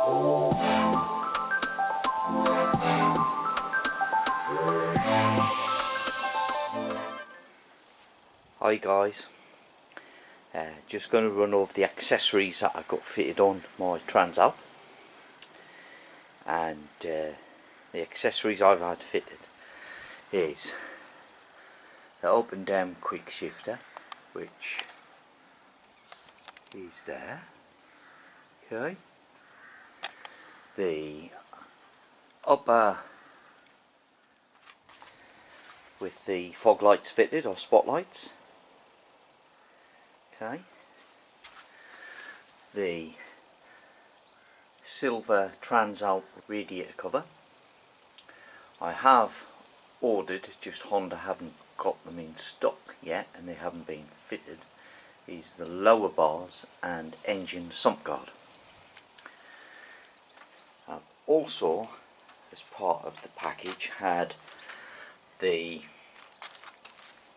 Hi guys, just going to run over the accessories that I've got fitted on my Transalp, and the accessories I've had fitted is the up and down quick shifter, which is there, okay, the upper with the fog lights fitted, or spotlights, okay, the silver Transalp radiator cover. I have ordered, just Honda haven't got them in stock yet and they haven't been fitted, is the lower bars and engine sump guard. I've also, as part of the package, had the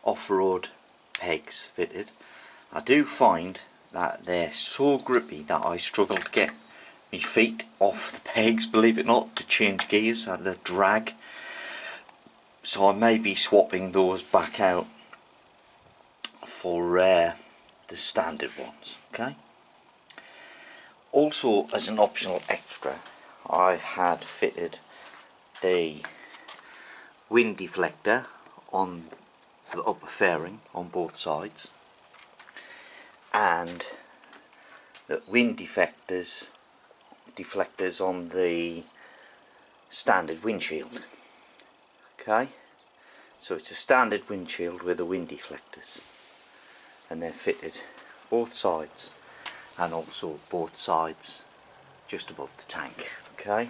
off-road pegs fitted. I do find that they're so grippy that I struggle to get my feet off the pegs, believe it or not, to change gears at the drag, so I may be swapping those back out for the standard ones. Okay. Also, as an optional extra, I had fitted the wind deflector on the upper fairing on both sides, and the wind deflectors on the standard windshield. Okay, so it's a standard windshield with the wind deflectors, and they're fitted both sides, and also both sides just above the tank. Okay,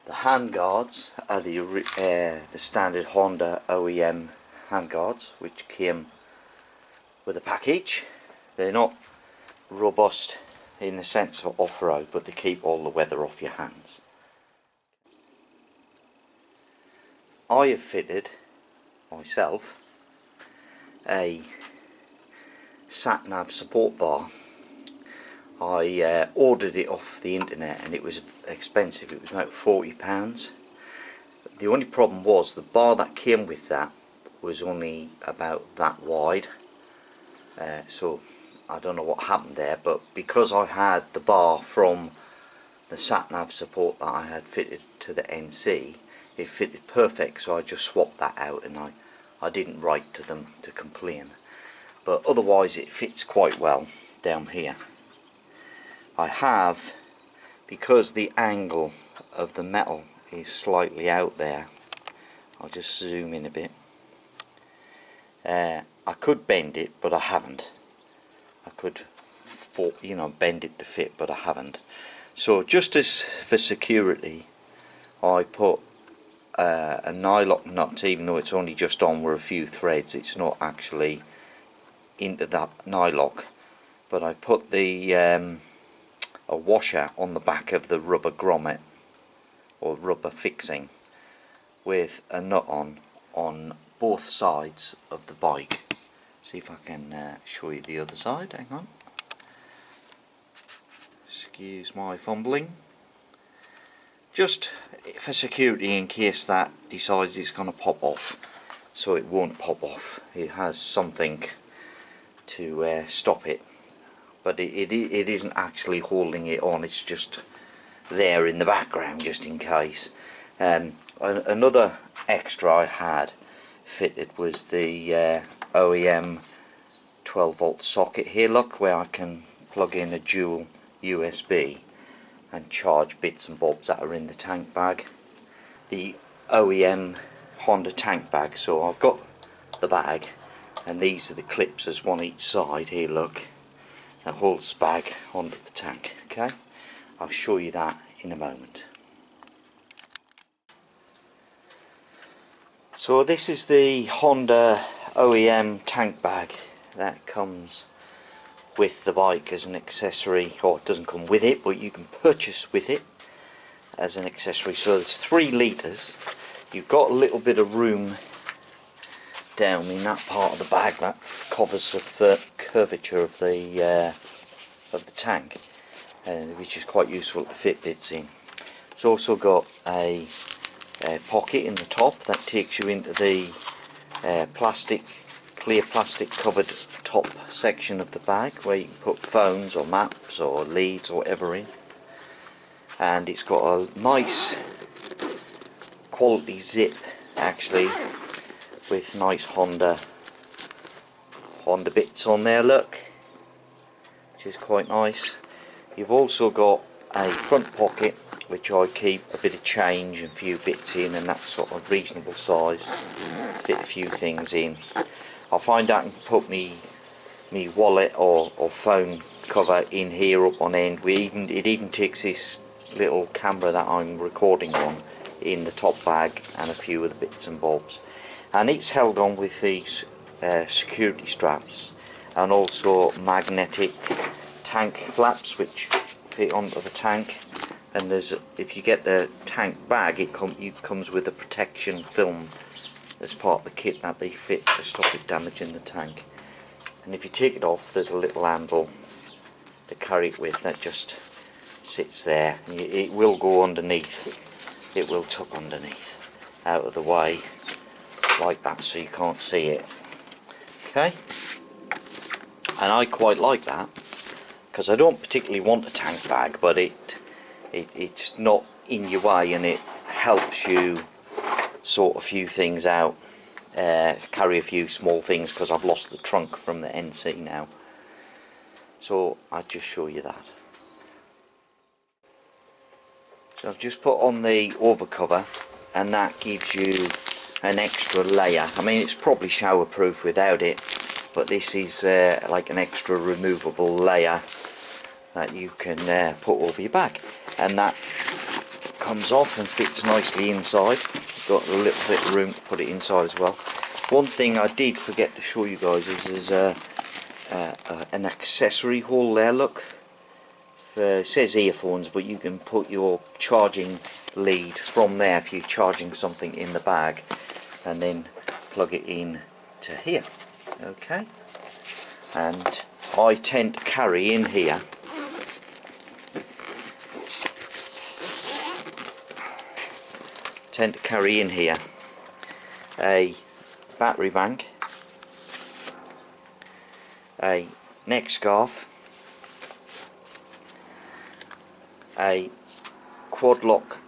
the handguards are the standard Honda OEM handguards, which came with a package. They're not robust in the sense of off-road, but they keep all the weather off your hands. I have fitted myself a SATNAV support bar. I ordered it off the internet and it was expensive. It was about £40. The only problem was the bar that came with that was only about that wide, so I don't know what happened there, but because I had the bar from the SATNAV support that I had fitted to the NC, it fitted perfect, so I just swapped that out, and I didn't write to them to complain. But otherwise it fits quite well down here. I have, because the angle of the metal is slightly out there, I'll just zoom in a bit. I could bend it, but I haven't. I could, bend it to fit, but I haven't. So just as for security, I put a nylock nut, even though it's only just on with a few threads. It's not actually into that nylock, but I put the a washer on the back of the rubber grommet or rubber fixing with a nut on both sides of the bike. See if I can show you the other side. Hang on, excuse my fumbling. Just for security, in case that decides it's going to pop off, so it won't pop off. It has something to stop it, but it isn't actually holding it on, it's just there in the background just in case. Another extra I had fitted was the OEM 12 volt socket here, look, where I can plug in a dual USB and charge bits and bobs that are in the tank bag. The OEM Honda tank bag, so I've got the bag, and these are the clips, as one each side here, look, that holds the bag onto the tank. Okay, I'll show you that in a moment. So this is the Honda OEM tank bag that comes with the bike as an accessory, or it doesn't come with it, but you can purchase with it as an accessory. So it's 3 litres. You've got a little bit of room down in that part of the bag that covers the curvature of the tank, which is quite useful to fit bits in. It's also got a pocket in the top that takes you into the clear plastic covered top section of the bag, where you can put phones or maps or leads or whatever in. And it's got a nice quality zip actually, with nice Honda bits on there, look, which is quite nice. You've also got a front pocket which I keep a bit of change and a few bits in, and that's sort of reasonable size, fit a few things in. I find I can put me wallet or phone cover in here up on end. It even takes this little camera that I'm recording on in the top bag, and a few of the bits and bobs, and it's held on with these security straps, and also magnetic tank flaps which fit onto the tank. And there's, if you get the tank bag, it comes with a protection film as part of the kit that they fit to stop it damaging the tank. And if you take it off, there's a little handle to carry it with that just sits there. It will go underneath, it will tuck underneath, out of the way like that, so you can't see it. Okay, and I quite like that because I don't particularly want a tank bag, but it's not in your way, and it helps you sort a few things out, carry a few small things, because I've lost the trunk from the NC now. So I'll just show you that. So I've just put on the over cover, and that gives you an extra layer. I mean, it's probably shower proof without it, but this is like an extra removable layer that you can put over your bag, and that comes off and fits nicely inside. You've got a little bit of room to put it inside as well. One thing I did forget to show you guys is there's an accessory hole there, look. It says earphones, but you can put your charging lead from there if you're charging something in the bag, and then plug it in to here. Okay, and I tend to carry in here a battery bank, a neck scarf, a quad lock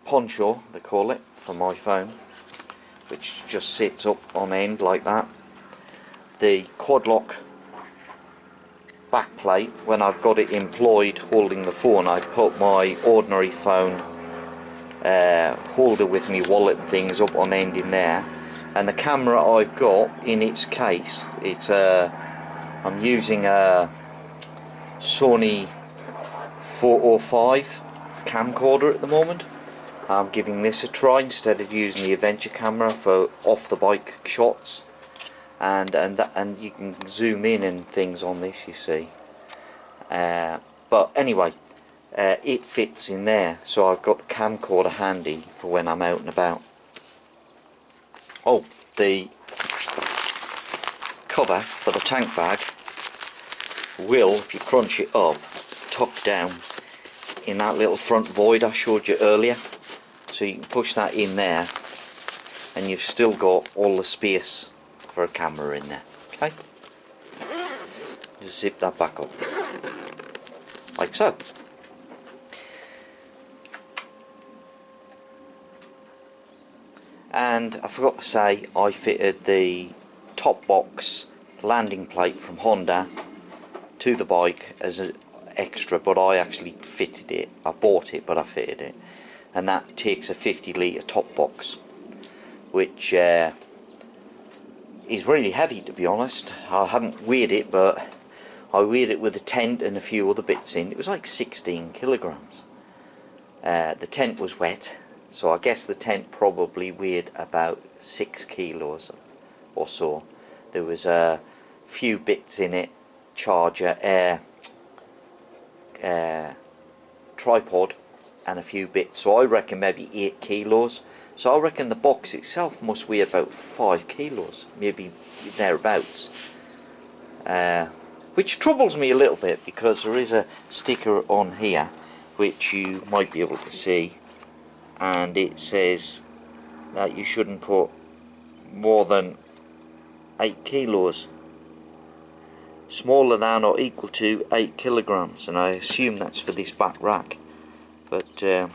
poncho, they call it, for my phone, which just sits up on end like that. The quad lock back plate, when I've got it employed holding the phone, I put my ordinary phone holder with me wallet and things up on end in there. And the camera I've got in its case, it's I'm using a Sony 405 camcorder at the moment. I'm giving this a try instead of using the adventure camera for off the bike shots, and you can zoom in and things on this, you see. But anyway, it fits in there, so I've got the camcorder handy for when I'm out and about. Oh, the cover for the tank bag will, if you crunch it up, tuck down in that little front void I showed you earlier. So you can push that in there, and you've still got all the space for a camera in there. Okay, just zip that back up like so. And I forgot to say, I fitted the top box landing plate from Honda to the bike as an extra, but I actually fitted it. I bought it, but I fitted it. And that takes a 50 litre top box, which is really heavy, to be honest. I haven't weighed it, but I weighed it with a tent and a few other bits in. It was like 16 kilograms. The tent was wet, so I guess the tent probably weighed about 6 kilos or so. There was a few bits in it, charger, tripod, and a few bits, so I reckon maybe 8 kilos. So I reckon the box itself must weigh about 5 kilos, maybe thereabouts. which troubles me a little bit because there is a sticker on here which you might be able to see, and it says that you shouldn't put more than 8 kilos, smaller than or equal to 8 kilograms, and I assume that's for this back rack, but the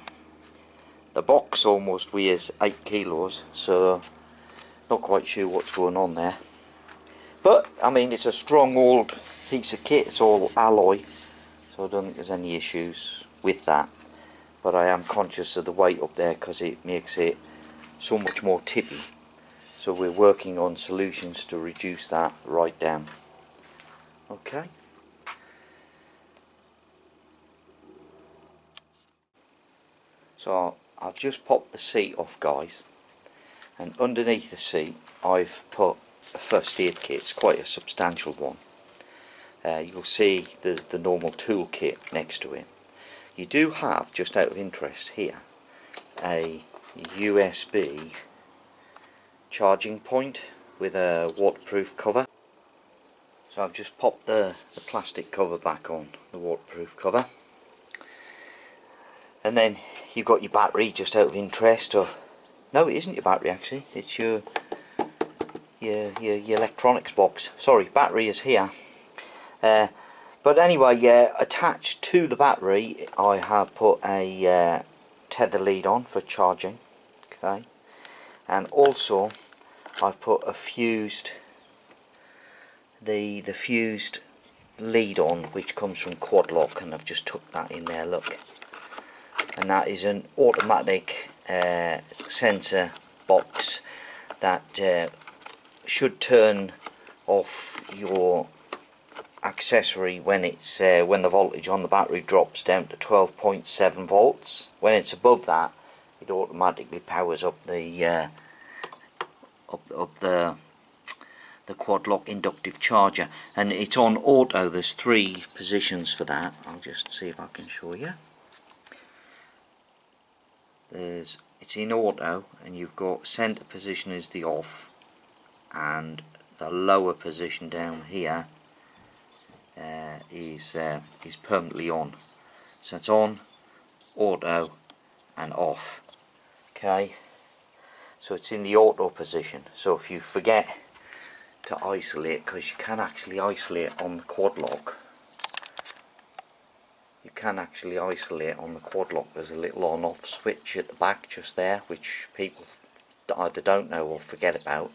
box almost weighs 8 kilos, so not quite sure what's going on there. But I mean, it's a strong old piece of kit, it's all alloy, so I don't think there's any issues with that. But I am conscious of the weight up there because it makes it so much more tippy. So we're working on solutions to reduce that right down. Okay. So I've just popped the seat off, guys, and underneath the seat I've put a first aid kit. It's quite a substantial one. You'll see the normal tool kit next to it. You do have, just out of interest here, a USB charging point with a waterproof cover. So I've just popped the plastic cover back on, the waterproof cover. And then you've got your battery, just out of interest, or no, it isn't your battery actually, it's your electronics box. Sorry, battery is here. But anyway, attached to the battery I have put a tether lead on for charging. Okay, and also I've put a fused, the fused lead on, which comes from Quad Lock, and I've just tucked that in there, look. And that is an automatic sensor box that should turn off your accessory when it's when the voltage on the battery drops down to 12.7 volts. When it's above that, it automatically powers up the the Quad Lock inductive charger, and it's on auto. There's 3 positions for that. I'll just see if I can show you. It's in auto, and you've got center position is the off, and the lower position down here is permanently on. So it's on, auto, and off. Okay, so it's in the auto position. So if you forget to isolate, because you can actually isolate on the Quad Lock, there's a little on off switch at the back just there, which people either don't know or forget about.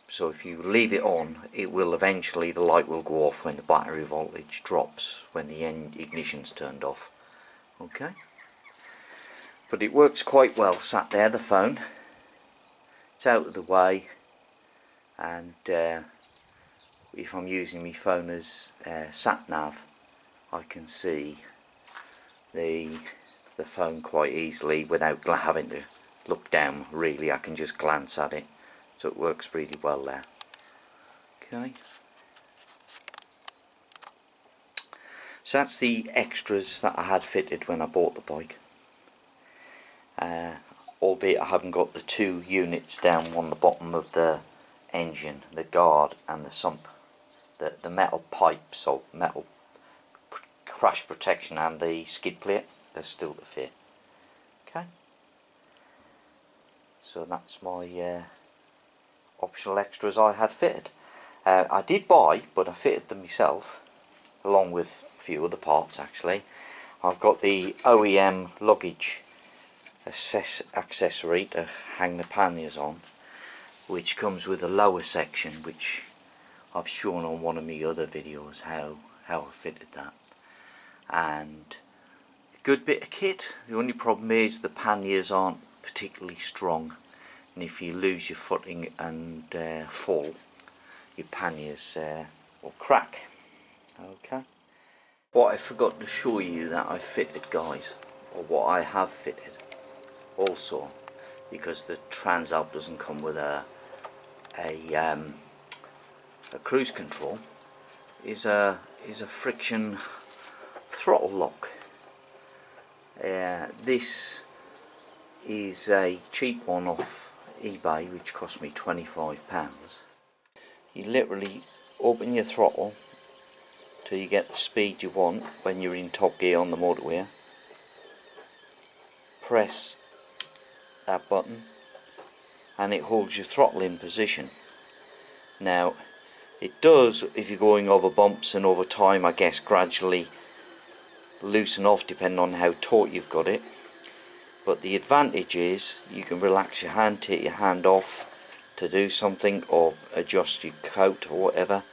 So if you leave it on, it will eventually, the light will go off when the battery voltage drops, when the ignition's turned off. Okay, but it works quite well sat there, the phone. It's out of the way, and if I'm using my phone as SATNAV, I can see the phone quite easily without having to look down. Really, I can just glance at it, so it works really well there. Okay, so that's the extras that I had fitted when I bought the bike, albeit I haven't got the 2 units down on the bottom of the engine, the guard and the sump, the metal pipes, or metal crash protection, and the skid plate. They're still to fit. Okay, so that's my optional extras I had fitted. I did buy, but I fitted them myself, along with a few other parts actually. I've got the OEM Luggage accessory to hang the panniers on, which comes with a lower section, which I've shown on one of my other videos how I fitted that. And a good bit of kit. The only problem is the panniers aren't particularly strong, and if you lose your footing and fall, your panniers will crack. Okay, what I forgot to show you that I fitted, guys, or what I have fitted also, because the Transalp doesn't come with a cruise control, is a friction throttle lock. This is a cheap one off eBay, which cost me £25. You literally open your throttle till you get the speed you want when you're in top gear on the motorway. Press that button and it holds your throttle in position. Now it does, if you're going over bumps, and over time I guess gradually loosen off depending on how taut you've got it. But the advantage is you can relax your hand, take your hand off to do something or adjust your coat or whatever,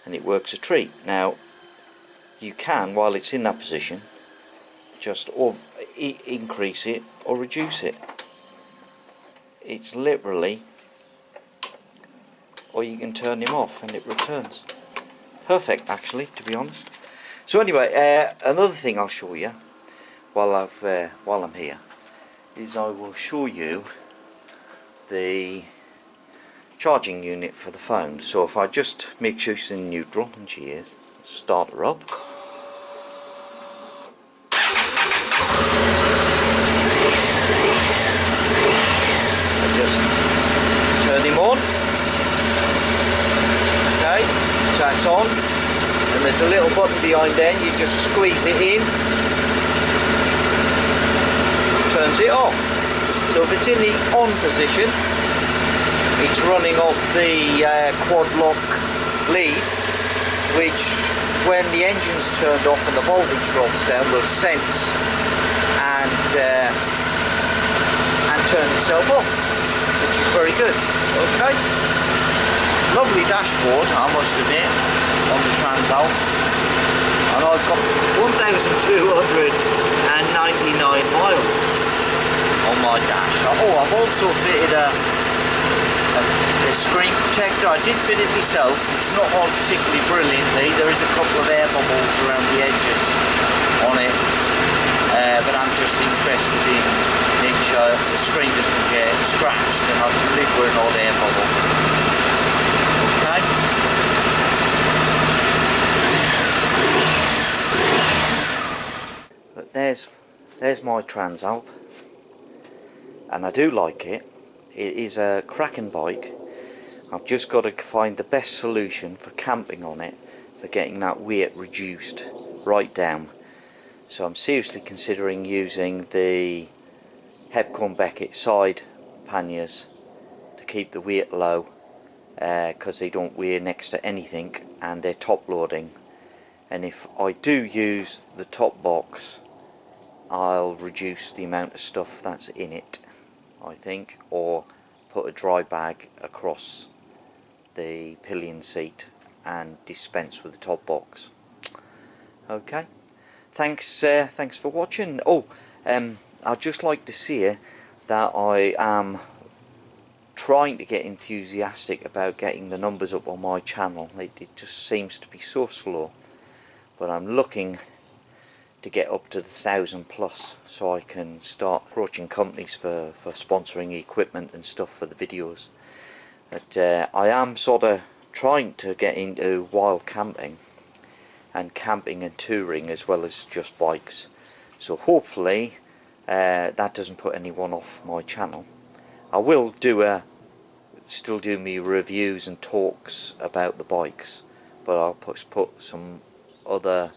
and it works a treat. Now you can, while it's in that position, just increase it or reduce it. It's literally, or you can turn him off and it returns. Perfect, actually, to be honest. So anyway, another thing I'll show you while I'm here is I will show you the charging unit for the phone. So if I just make sure she's in neutral, and she is, start her up. I just turn him on. Okay, so that's on, and there's a little button behind there, you just squeeze it in, turns it off. So if it's in the on position, it's running off the quad lock lead, which when the engine's turned off and the voltage drops down will sense and turn itself off, which is very good. Okay, lovely dashboard, I must admit, on the Transalp, and I've got 1,299 miles on my dash. Oh, I've also fitted a screen protector. I did fit it myself. It's not on particularly brilliantly. There is a couple of air bubbles around the edges on it, but I'm just interested in making sure the screen doesn't get scratched and I can live with an odd air bubble. Okay. But there's my Transalp, and I do like it. It is a cracking bike. I've just got to find the best solution for camping on it, for getting that weight reduced right down. So I'm seriously considering using the Hepcorn Beckett side panniers to keep the weight low, because they don't weigh next to anything and they're top loading. And if I do use the top box, I'll reduce the amount of stuff that's in it, I think, or put a dry bag across the pillion seat and dispense with the top box. Okay, thanks for watching. Oh, I'd just like to say that I am trying to get enthusiastic about getting the numbers up on my channel. It just seems to be so slow, but I'm looking to get up to the 1,000+ so I can start approaching companies for sponsoring equipment and stuff for the videos. But I am sort of trying to get into wild camping and touring as well as just bikes, so hopefully that doesn't put anyone off my channel. I will still do me reviews and talks about the bikes, but I'll put some other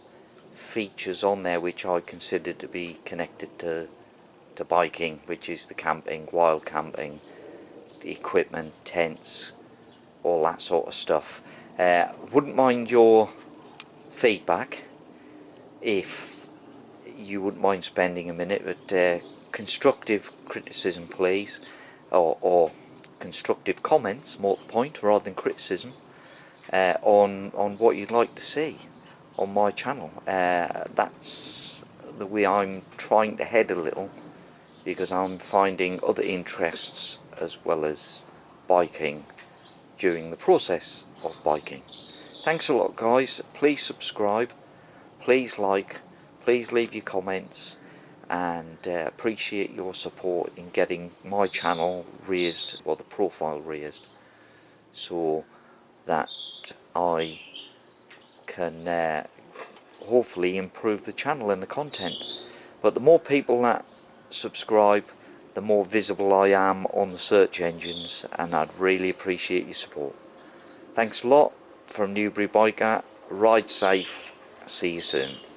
features on there which I consider to be connected to biking, which is the camping, wild camping, the equipment, tents, all that sort of stuff. Wouldn't mind your feedback, if you wouldn't mind spending a minute, but constructive criticism please, or constructive comments, more to the point, rather than criticism, on what you'd like to see on my channel. That's the way I'm trying to head a little, because I'm finding other interests as well as biking during the process of biking. Thanks a lot guys, please subscribe, please like, please leave your comments, and appreciate your support in getting my channel raised, or the profile raised, so that I can hopefully improve the channel and the content. But the more people that subscribe, the more visible I am on the search engines, and I'd really appreciate your support. Thanks a lot, from Newbury Biker. Ride safe. See you soon.